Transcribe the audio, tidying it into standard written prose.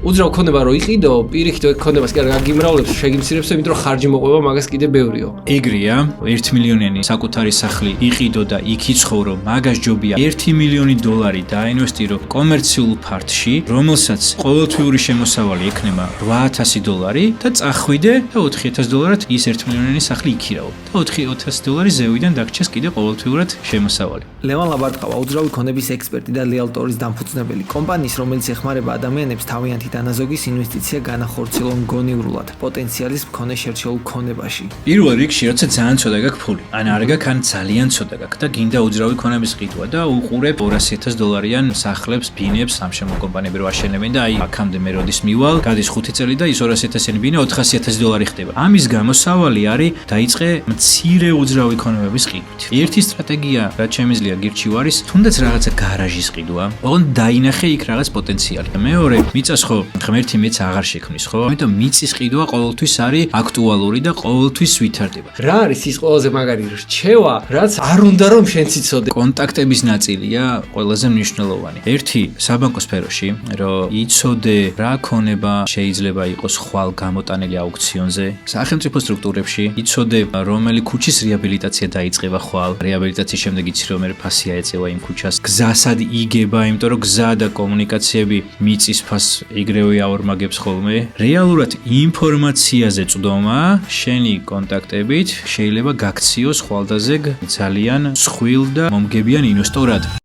უძრავ ქონება რო იყიდო, პირიქით ეგ ქონებას კი არ გაგიმრავლებს, შეგიმცირებს, იმიტომ რომ ხარჯი მოყვება მაგას კიდე ბევრიო. ეგრეა, 1 მილიონიანი საკუთარი სახლი იყიდო და იქ იცხოვრო, მაგას ჯობია 1 მილიონი დოლარი დაინვესტირო კომერციულ ფარდში, რომელსაც ყოველთვიური შემოსავალი ექნება 8000 დოლარი და წახვიდე და 4000 დოლარად ის 1 მილიონიანი სახლი იქირავო. და 4000 დოლარი ზევიდან დაგჭეს კიდე ყოველთვიურად შემოსავალი. ლევან ლაბარტყავა, უძრავი ქონების ექსპერტი და რეალტორის დამფუძნებელი კომპანიის, რომელიც ეხმარება ადამიანებს თავიანთი დანაზოგის ინვესტიცია განახორციელონ გონივრულად პოტენციალის მქონე შერჩეულ ქონებაში. პირველ რიგში, როცა ძალიან ცოტა გაქვს ფული, ან არ გაქვს, ან ძალიან ცოტა გაქვს და გინდა უძრავი ქონების ყიდვა და უყურებ 200000 დოლარიან სახლებს, ბინებს სამშენებლო კომპანიები რო აშენებენ და აი აქამდე მე როდის მივალ, გადის 5 წელი და ის 200000-იანი ბინა 400000 დოლარი ხდება. ამის გამოსავალი არის დაიწყე მცირე უძრავი ქონებების ყიდვით. ერთი სტრატეგია, რაც შემიძლია გირჩიო არის, თუნდაც რაღაცა გარაჟის ყიდვა, ოღონდ დაინახე იქ რაღაც პოტენციალი. მეორე, მიწას ხო ღმერთი მეც აღარ შექმნის, ხო? ამიტომ მიწის ყიდვა ყოველთვის არის აქტუალური და ყოველთვის ვითარდება. რა არის ის ყველაზე მაგარი რჩევა, რაც არ უნდა რომ შენც იცოდე? კონტაქტების ნაწილია ყველაზე მნიშვნელოვანი. ერთი, საბანკო სფეროში, რომ იცოდე რა ქონება შეიძლება იყოს ხვალ გამოტანილი აუქციონზე, სახელმწიფო სტრუქტურებში, იცოდე რომელი ქუჩის რეაბილიტაცია დაიწყება ხვალ, რეაბილიტაციის შემდეგ იცი რომ მე ფასი აეწევა იმ ქუჩას, გზასად იგება, იმიტომ რომ გზა და კომუნიკაციები მიწის ფასს იგრევე აორმაგებს ხოლმე. რეალურად ინფორმაციაზე წვდომა შენი კონტაქტებით შეიძლება გაქციოს ხვალდაზეგ ძალიან მსხვილ და მომგებიან ინვესტორად.